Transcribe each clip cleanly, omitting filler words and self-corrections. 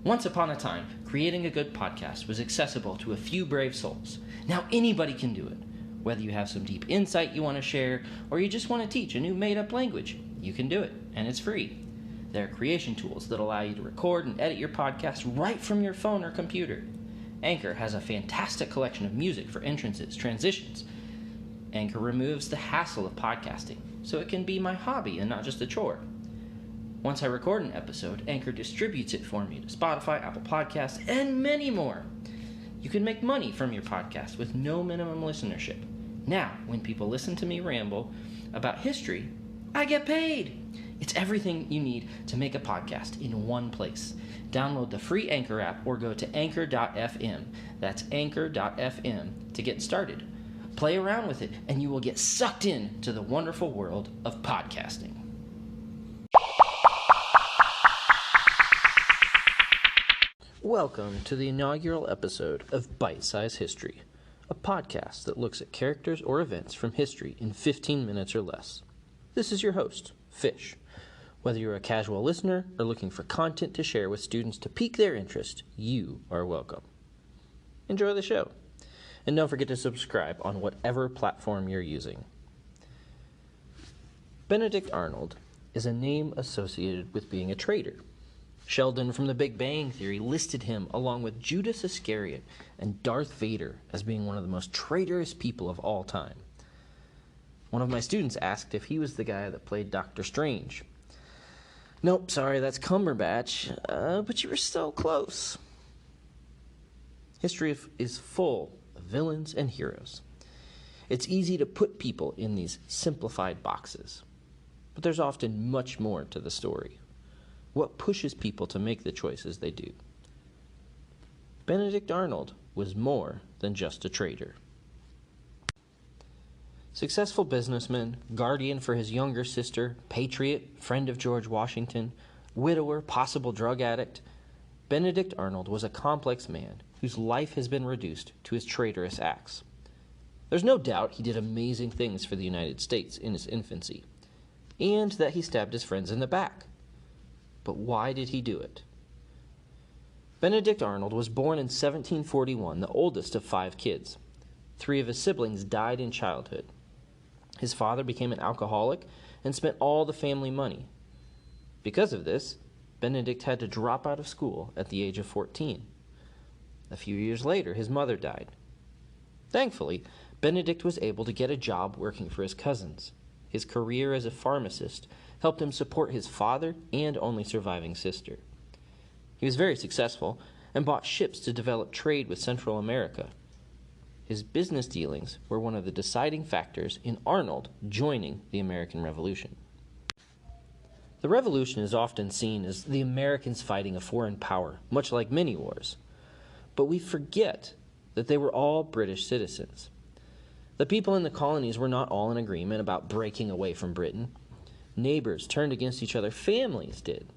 Once upon a time, creating a good podcast was accessible to a few brave souls. Now anybody can do it. Whether you have some deep insight you want to share, or you just want to teach a new made-up language, you can do it, and it's free. There are creation tools that allow you to record and edit your podcast right from your phone or computer. Anchor has a fantastic collection of music for entrances, transitions. Anchor removes the hassle of podcasting, so it can be my hobby and not just a chore. Once I record an episode, Anchor distributes it for me to Spotify, Apple Podcasts, and many more. You can make money from your podcast with no minimum listenership. Now, when people listen to me ramble about history, I get paid. It's everything you need to make a podcast in one place. Download the free Anchor app or go to anchor.fm. That's anchor.fm to get started. Play around with it, and you will get sucked in to the wonderful world of podcasting. Welcome to the inaugural episode of Bite Size History, a podcast that looks at characters or events from history in 15 minutes or less. This is your host, Fish. Whether you're a casual listener or looking for content to share with students to pique their interest, you are welcome. Enjoy the show. And don't forget to subscribe on whatever platform you're using. Benedict Arnold is a name associated with being a traitor. Sheldon from The Big Bang Theory listed him along with Judas Iscariot and Darth Vader as being one of the most traitorous people of all time. One of my students asked if he was the guy that played Doctor Strange. Nope, sorry, that's Cumberbatch, but you were still close. History is full of villains and heroes. It's easy to put people in these simplified boxes, but there's often much more to the story. What pushes people to make the choices they do? Benedict Arnold was more than just a traitor. Successful businessman, guardian for his younger sister, patriot, friend of George Washington, widower, possible drug addict, Benedict Arnold was a complex man whose life has been reduced to his traitorous acts. There's no doubt he did amazing things for the United States in his infancy, and that he stabbed his friends in the back. But why did he do it? Benedict Arnold was born in 1741, the oldest of 5 kids. 3 of his siblings died in childhood. His father became an alcoholic and spent all the family money. Because of this, Benedict had to drop out of school at the age of 14. A few years later, his mother died. Thankfully, Benedict was able to get a job working for his cousins. His career as a pharmacist helped him support his father and only surviving sister. He was very successful and bought ships to develop trade with Central America. His business dealings were one of the deciding factors in Arnold joining the American Revolution. The Revolution is often seen as the Americans fighting a foreign power, much like many wars. But we forget that they were all British citizens. The people in the colonies were not all in agreement about breaking away from Britain. Neighbors turned against each other, families did.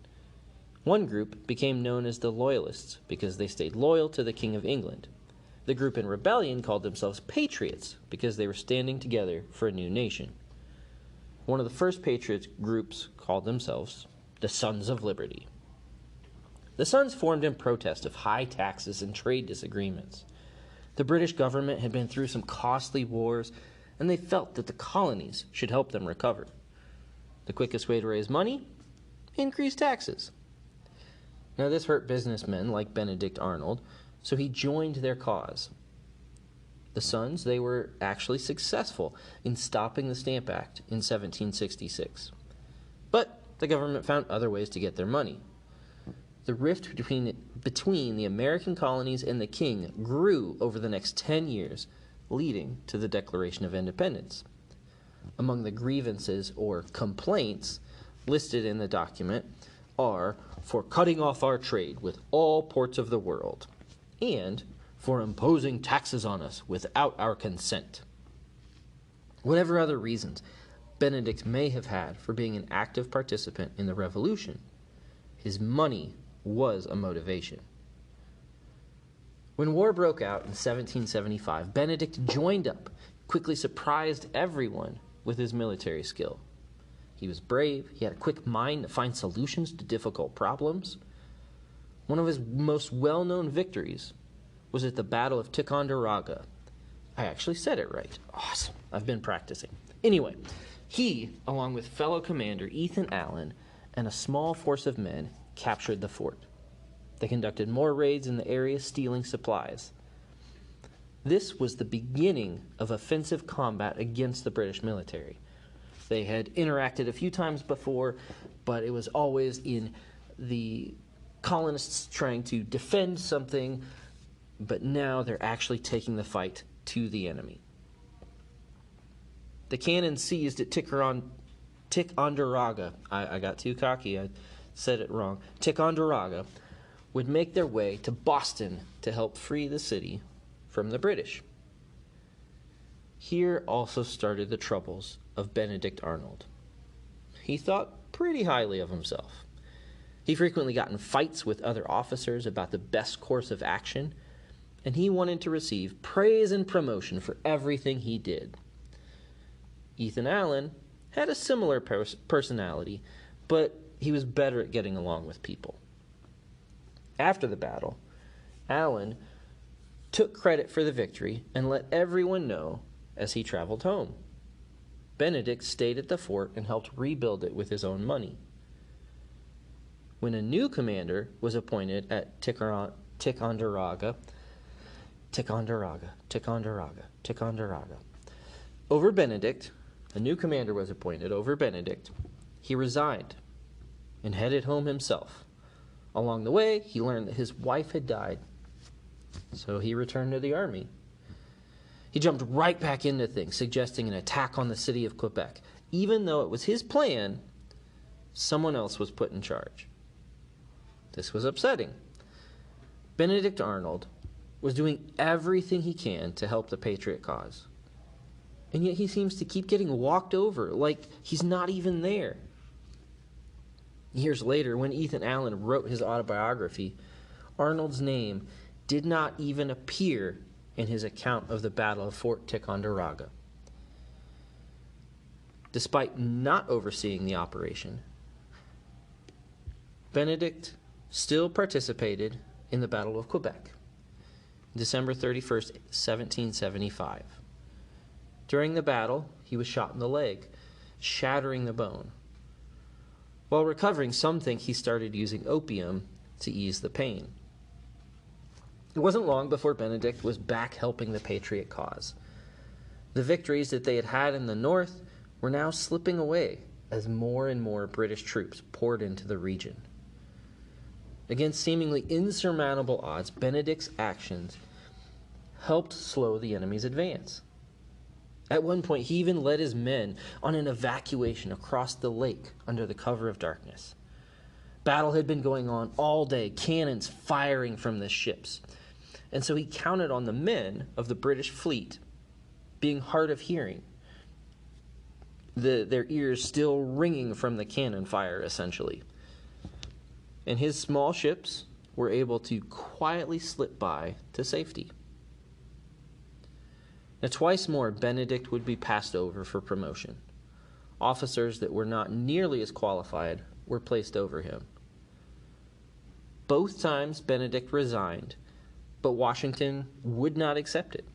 One group became known as the Loyalists because they stayed loyal to the King of England. The group in rebellion called themselves Patriots because they were standing together for a new nation. One of the first Patriot groups called themselves the Sons of Liberty. The Sons formed in protest of high taxes and trade disagreements. The British government had been through some costly wars, and they felt that the colonies should help them recover. The quickest way to raise money? Increase taxes. Now this hurt businessmen like Benedict Arnold, so he joined their cause. The Sons, they were actually successful in stopping the Stamp Act in 1766. But the government found other ways to get their money. The rift between the American colonies and the king grew over the next 10 years, leading to the Declaration of Independence. Among the grievances or complaints listed in the document are for cutting off our trade with all ports of the world and for imposing taxes on us without our consent. Whatever other reasons Benedict may have had for being an active participant in the Revolution, his money was a motivation. When war broke out in 1775, Benedict joined up, quickly surprised everyone with his military skill. He was brave, he had a quick mind to find solutions to difficult problems. One of his most well-known victories was at the Battle of Ticonderoga. I actually said it right. Awesome. I've been practicing. Anyway, he, along with fellow commander Ethan Allen and a small force of men, captured the fort. They conducted more raids in the area, stealing supplies. This was the beginning of offensive combat against the British military. They had interacted a few times before, but it was always in the colonists trying to defend something, but now they're actually taking the fight to the enemy. The cannon seized at Ticonderoga, I got too cocky, I said it wrong, Ticonderoga, would make their way to Boston to help free the city from the British. Here also started the troubles of Benedict Arnold. He thought pretty highly of himself. He frequently got in fights with other officers about the best course of action, and he wanted to receive praise and promotion for everything he did. Ethan Allen had a similar personality, but he was better at getting along with people. After the battle, Allen took credit for the victory and let everyone know as he traveled home. Benedict stayed at the fort and helped rebuild it with his own money. When a new commander was appointed at Ticonderoga, over Benedict, a new commander was appointed over Benedict. He resigned and headed home himself. Along the way, he learned that his wife had died, so he returned to the army. He jumped right back into things, suggesting an attack on the city of Quebec. Even though it was his plan, someone else was put in charge. This was upsetting. Benedict Arnold was doing everything he can to help the Patriot cause. And yet he seems to keep getting walked over, like he's not even there. Years later, when Ethan Allen wrote his autobiography, Arnold's name did not even appear in his account of the Battle of Fort Ticonderoga. Despite not overseeing the operation, Benedict still participated in the Battle of Quebec, December 31st, 1775. During the battle, he was shot in the leg, shattering the bone. While recovering, some think he started using opium to ease the pain. It wasn't long before Benedict was back helping the Patriot cause. The victories that they had had in the north were now slipping away as more and more British troops poured into the region. Against seemingly insurmountable odds, Benedict's actions helped slow the enemy's advance. At one point, he even led his men on an evacuation across the lake under the cover of darkness. Battle had been going on all day, cannons firing from the ships. And so he counted on the men of the British fleet being hard of hearing, their ears still ringing from the cannon fire, essentially. And his small ships were able to quietly slip by to safety. Now, twice more, Benedict would be passed over for promotion. Officers that were not nearly as qualified were placed over him. Both times, Benedict resigned, but Washington would not accept it.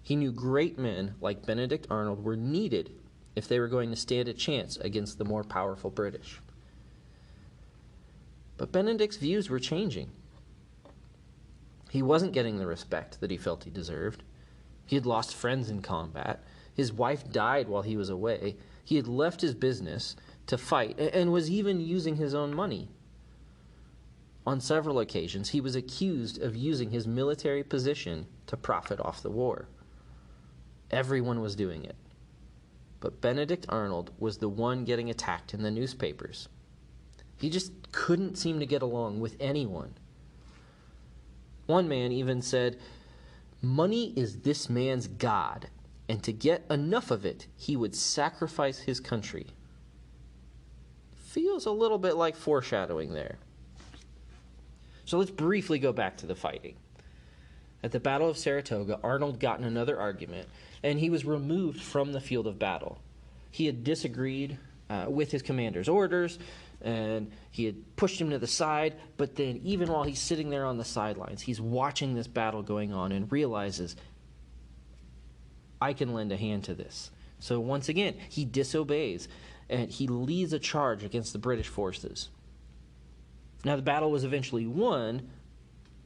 He knew great men like Benedict Arnold were needed if they were going to stand a chance against the more powerful British. But Benedict's views were changing. He wasn't getting the respect that he felt he deserved. He had lost friends in combat. His wife died while he was away. He had left his business to fight and was even using his own money. On several occasions, he was accused of using his military position to profit off the war. Everyone was doing it. But Benedict Arnold was the one getting attacked in the newspapers. He just couldn't seem to get along with anyone. One man even said, "Money is this man's God, and to get enough of it, he would sacrifice his country." Feels a little bit like foreshadowing there. So let's briefly go back to the fighting. At the Battle of Saratoga, Arnold got in another argument, and he was removed from the field of battle. He had disagreed with his commander's orders, and he had pushed him to the side, but then even while he's sitting there on the sidelines, he's watching this battle going on and realizes, I can lend a hand to this. So once again, he disobeys, and he leads a charge against the British forces. Now, the battle was eventually won,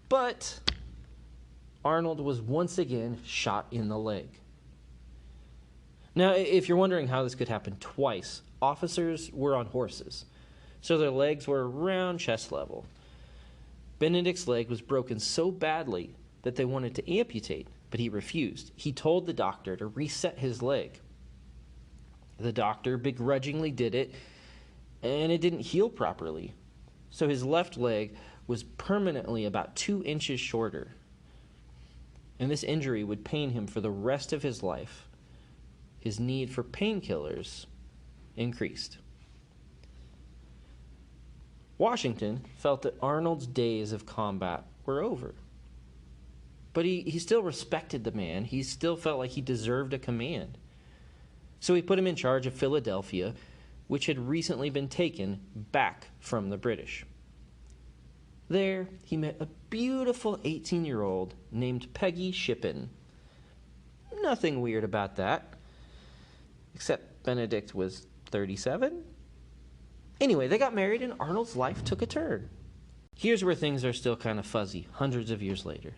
but Arnold was once again shot in the leg. Now, if you're wondering how this could happen twice, officers were on horses, so their legs were around chest level. Benedict's leg was broken so badly that they wanted to amputate, but he refused. He told the doctor to reset his leg. The doctor begrudgingly did it, and it didn't heal properly. So his left leg was permanently about 2 inches shorter. And this injury would pain him for the rest of his life. His need for painkillers increased. Washington felt that Arnold's days of combat were over. But he still respected the man. He still felt like he deserved a command. So he put him in charge of Philadelphia, which had recently been taken back from the British. There, he met a beautiful 18-year-old named Peggy Shippen. Nothing weird about that, except Benedict was 37. Anyway, they got married and Arnold's life took a turn. Here's where things are still kind of fuzzy, hundreds of years later.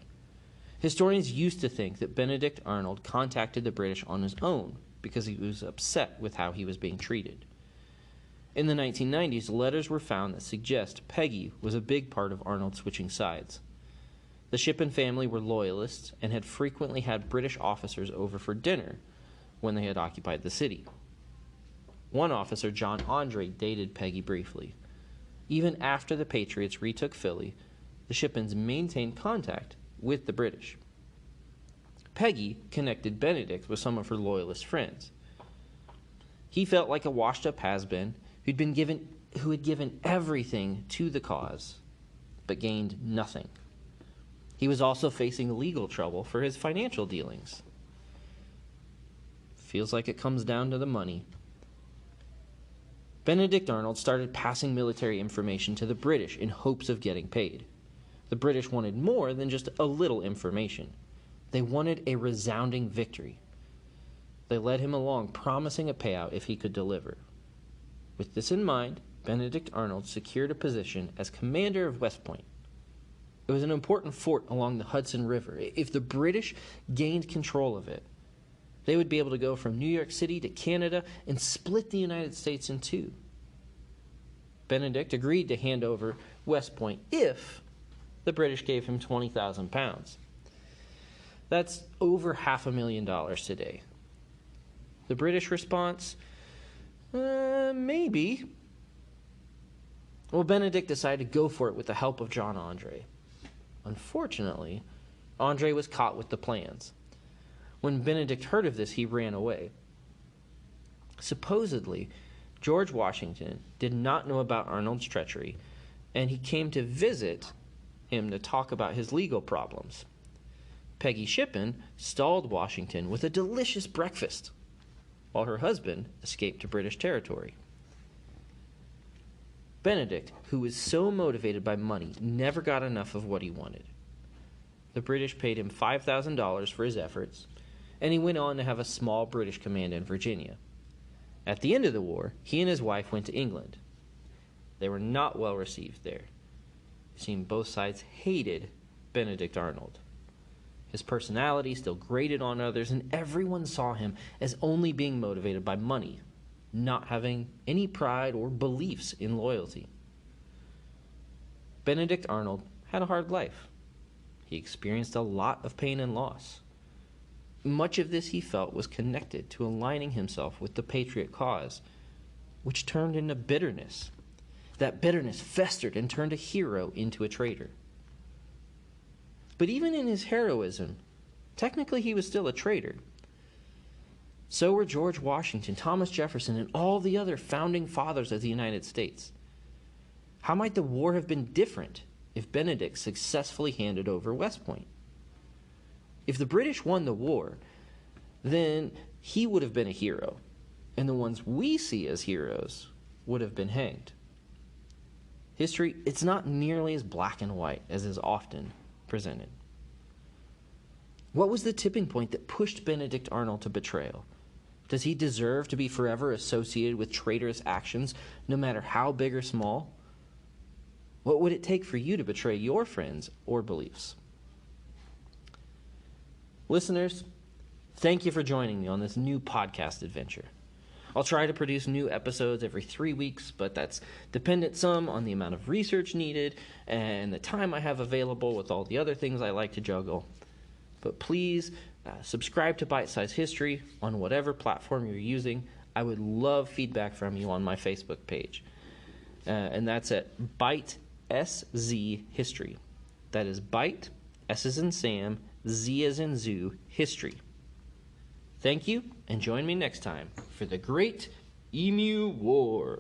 Historians used to think that Benedict Arnold contacted the British on his own because he was upset with how he was being treated. In the 1990s, letters were found that suggest Peggy was a big part of Arnold switching sides. The Shippen family were loyalists and had frequently had British officers over for dinner when they had occupied the city. One officer, John Andre, dated Peggy briefly. Even after the Patriots retook Philly, the Shippens maintained contact with the British. Peggy connected Benedict with some of her loyalist friends. He felt like a washed-up has-been who had given everything to the cause, but gained nothing. He was also facing legal trouble for his financial dealings. Feels like it comes down to the money. Benedict Arnold started passing military information to the British in hopes of getting paid. The British wanted more than just a little information. They wanted a resounding victory. They led him along, promising a payout if he could deliver. With this in mind, Benedict Arnold secured a position as commander of West Point. It was an important fort along the Hudson River. If the British gained control of it, they would be able to go from New York City to Canada and split the United States in two. Benedict agreed to hand over West Point if the British gave him 20,000 pounds. That's over $500,000 today. The British response? Maybe. Well, Benedict decided to go for it with the help of John Andre. Unfortunately, Andre was caught with the plans. When Benedict heard of this, he ran away. Supposedly, George Washington did not know about Arnold's treachery, and he came to visit him to talk about his legal problems. Peggy Shippen stalled Washington with a delicious breakfast, while her husband escaped to British territory. Benedict, who was so motivated by money, never got enough of what he wanted. The British paid him $5,000 for his efforts, and he went on to have a small British command in Virginia. At the end of the war, he and his wife went to England. They were not well received there. It seemed both sides hated Benedict Arnold. His personality still grated on others, and everyone saw him as only being motivated by money, not having any pride or beliefs in loyalty. Benedict Arnold had a hard life. He experienced a lot of pain and loss. Much of this, he felt, was connected to aligning himself with the Patriot cause, which turned into bitterness. That bitterness festered and turned a hero into a traitor. But even in his heroism, technically he was still a traitor. So were George Washington, Thomas Jefferson, and all the other founding fathers of the United States. How might the war have been different if Benedict successfully handed over West Point? If the British won the war, then he would have been a hero, and the ones we see as heroes would have been hanged. history, it's not nearly as black and white as is often presented. What was the tipping point that pushed Benedict Arnold to betrayal? Does he deserve to be forever associated with traitorous actions, no matter how big or small? What would it take for you to betray your friends or beliefs? Listeners, thank you for joining me on this new podcast adventure. I'll try to produce new episodes every 3 weeks, but that's dependent some on the amount of research needed and the time I have available with all the other things I like to juggle. But please subscribe to Bite Size History on whatever platform you're using. I would love feedback from you on my Facebook page. And that's at Bite SZ History. That is Bite, S as in Sam, Z as in Zoo, History. Thank you, and join me next time for the Great Emu War.